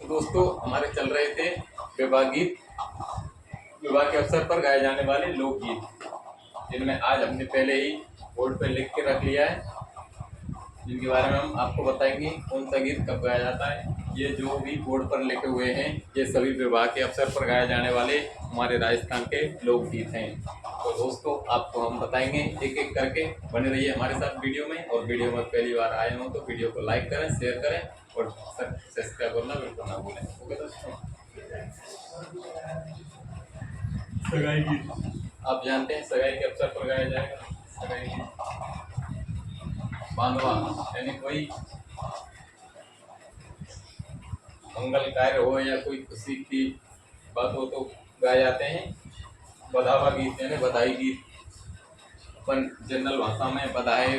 दोस्तों हमारे चल रहे थे विवाह गीत, विवाह के अवसर पर गाए जाने वाले लोकगीत, जिनमें आज हमने पहले ही बोर्ड पर लिख के रख लिया है, जिनके बारे में हम आपको बताएंगे कौन सा गीत कब गाया जाता है। ये जो भी बोर्ड पर लिखे हुए हैं ये सभी विवाह के अवसर पर गाए जाने वाले हमारे राजस्थान के लोकगीत हैं। तो दोस्तों आपको हम बताएंगे एक एक करके, बने रहिए हमारे साथ वीडियो में। और वीडियो में पहली बार आए हो तो वीडियो को लाइक करें, शेयर करें और सब्सक्राइब करना बिल्कुल ना भूलें। ओके दोस्तों। सगाई गीत आप जानते हैं, सगाई के अवसर पर गाया जाएगा सगाई गीत। बांधवा यानी कोई मंगल कार्य हो या कोई खुशी की बात हो तो गाए जाते हैं। बधावा गीत यानी बधाई गीत, अपन जनरल भाषा में बधाई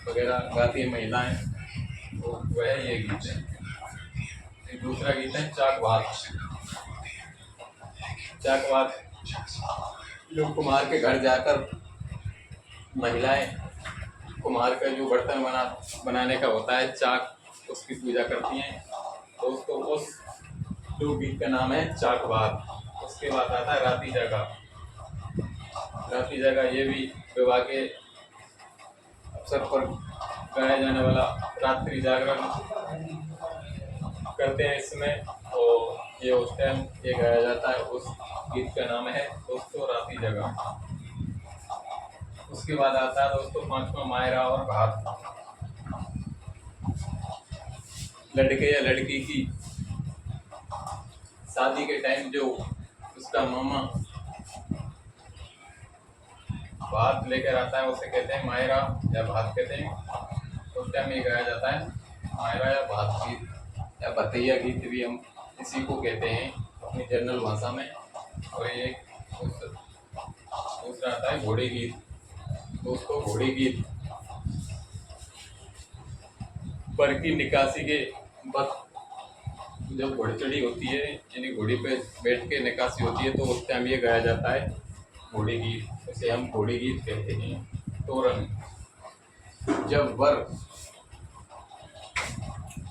वगैरह गाती है महिलाएं, तो वह ये गीत है। एक दूसरा गीत है चाक बात। चाक बात जो कुम्हार के घर जाकर महिलाएं कुम्हार का जो बर्तन बनाने का होता है चाक, उसकी पूजा करती हैं। दोस्तों उस लोकगीत का नाम है चाक बात। उसके बाद आता है राती जागा। राती जागा ये भी विवाह के अवसर पर गाया जाने वाला रात्रि जागरण करते हैं इसमें, तो ये उस टाइम ये गाया जाता है। उस गीत का नाम है दोस्तों राती जगह। उसके बाद आता है दोस्तों पांचवा मायरा और घात। लड़के या लड़की की शादी के टाइम जो उसका मामा भात लेकर आता है उसे कहते हैं मायरा या भात कहते हैं। उस टाइम ये गाया जाता है मायरा या भात गीत या भतैया गीत भी हम इसी को कहते हैं अपनी जनरल भाषा में। और ये दूसरा आता है घोड़े गीत। दोस्तों घोड़े गीत पर की निकासी के बाद जब घोड़ी चढ़ी होती है यानी घोड़ी पे बैठ के निकासी होती है तो उस टाइम ये गाया जाता है घोड़ी गीत। इसे हम घोड़ी गीत कहते हैं। तोरण जब वर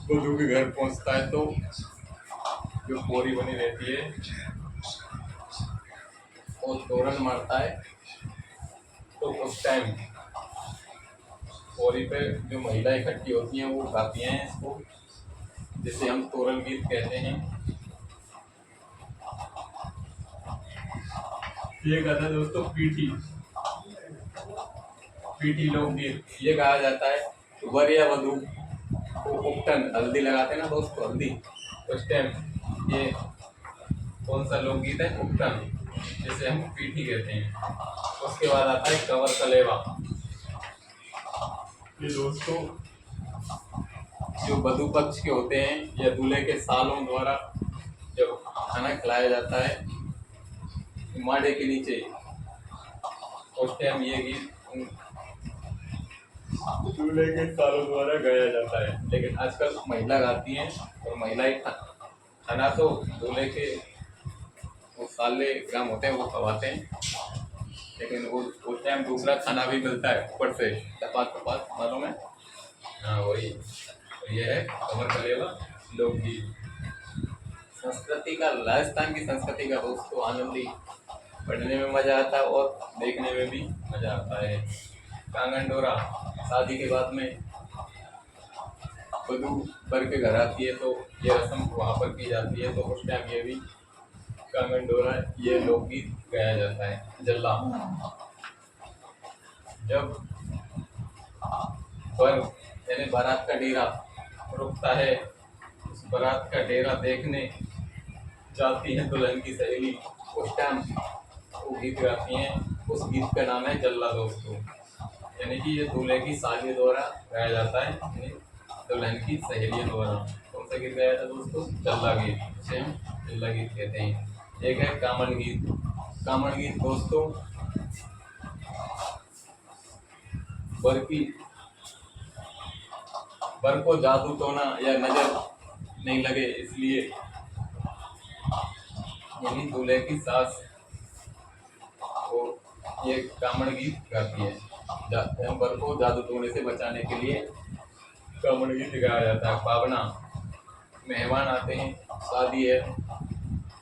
वधू के घर पहुंचता है तो जो पोरी बनी रहती है वो तोरण मारता है, तो उस टाइम पोरी पे जो महिला इकट्ठी होती हैं वो गाती हैं इसको, जिसे हम तोरण गीत कहते हैं। ये गाता है दोस्तों पीठी। पीठी लोकगीत ये गाया जाता है वर या वधू को उपटन हल्दी लगाते हैं ना दोस्तों, हल्दी, उस टाइम ये कौन सा लोकगीत है उपटन, जिसे हम पीठी कहते हैं। उसके बाद आता है कवर कलेवा। ये दोस्तों जो वधू पक्ष के होते हैं या दूल्हे के सालों द्वारा जब खाना खिलाया जाता है माड़े के नीचे, उस टाइम ये गीत दूल्हे के सालों द्वारा गाया जाता है। लेकिन आजकल महिला गाती हैं और महिलाएं खाना तो दूल्हे के वो साले ग्राम होते हैं वो खवाते हैं, लेकिन वो उस टाइम दूसरा खाना भी मिलता है ऊपर से तपास मालूम है। हाँ वही ये है कमर कलेवा लोकगीत। संस्कृति का, राजस्थान की संस्कृति का दोस्तों आनंद ही पढ़ने में मजा आता है और देखने में भी मजा आता है। कांगन डोरा शादी के बाद में वधू वर के घर आती है तो ये रस्म वहाँ पर की जाती है, तो उस टाइम ये भी कांगन डोरा ये लोकगीत गाया जाता है। जल्ला जब वर यानी बारात का डेरा रुकता है, उस बारात का डेरा देखने जाती है दुल्हन की सहेली, उस टाइम वो गीत गाती हैं। उस गीत का नाम है जल्ला दोस्तों, यानी कि ये दूल्हे की साली द्वारा गाया जाता है, यानी दुल्हन की सहेलियों द्वारा। कौन सा गीत गाया था दोस्तों? जल्ला गीत, जिसे हम जल्ला गीत कहते हैं। एक है कामन गीत। कामन गीत दोस्तों वर को जादू टोना या नजर नहीं लगे इसलिए यही दूल्हे की सास को ये कामन गीत गाती है। वर को जादू टोने से बचाने के लिए कामन गीत गाया जाता है। पावना मेहमान आते हैं, शादी है,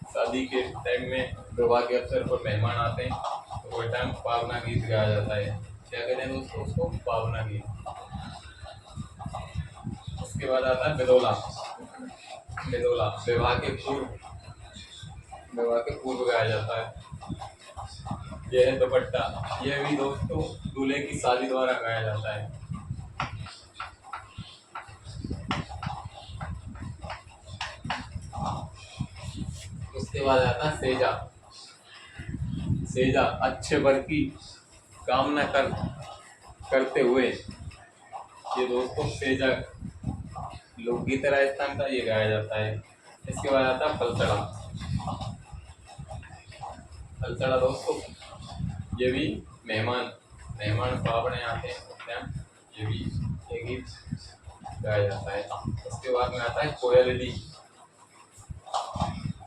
शादी के टाइम में विवाह के अवसर पर मेहमान आते हैं तो वह टाइम पावना गीत गाया जाता है। क्या कहते हैं दोस्तों उसको? पावना गीत। उसके बाद आता है बिदोला। बिदोला विवाह के पूर्व गाया जाता है। यह है दुपट्टा। यह भी दोस्तों दूल्हे की शादी द्वारा गाया जाता है। उसके बाद आता है सेजा। सेजा अच्छे वर की कामना करते हुए, ये दोस्तों सेजा लोकगीत राजस्थान का, ये गाया जाता है। इसके बाद आता है फलसड़ा। फलसड़ा दोस्तों ये भी मेहमान पावने आते हैं उस टाइम ये भी ये गीत गाया जाता है। उसके बाद में आता है कोयलडी।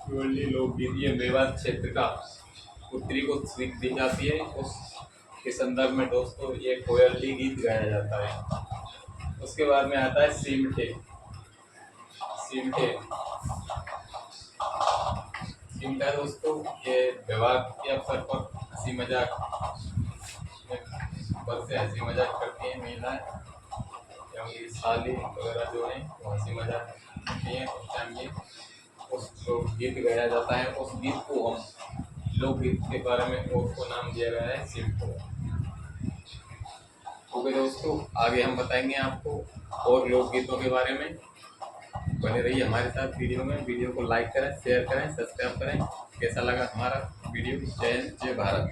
कोयलडी लोकगीत, ये मेवात क्षेत्र का पुत्री को सीख दी जाती है, उस के संदर्भ में दोस्तों ये कोयलडी गीत गाया जाता है। उसके बाद में आता है सिमटे। सिमटे सिमटा दोस्तों ये विवाह के अवसर पर हंसी मजाक करती हैं महिलाएं, क्योंकि साली वगैरह जो है वो हंसी मजाक करती हैं उस टाइम ये उस गीत गाया जाता है। उस गीत को हम लोकगीत के बारे में उसको नाम दिया गया है सिमटो। ओके दोस्तों, आगे हम बताएंगे आपको और लोकगीतों के बारे में। बने रहिए हमारे साथ वीडियो में। वीडियो को लाइक करें, शेयर करें, सब्सक्राइब करें। कैसा लगा हमारा वीडियो? जय हिंद, जय भारत।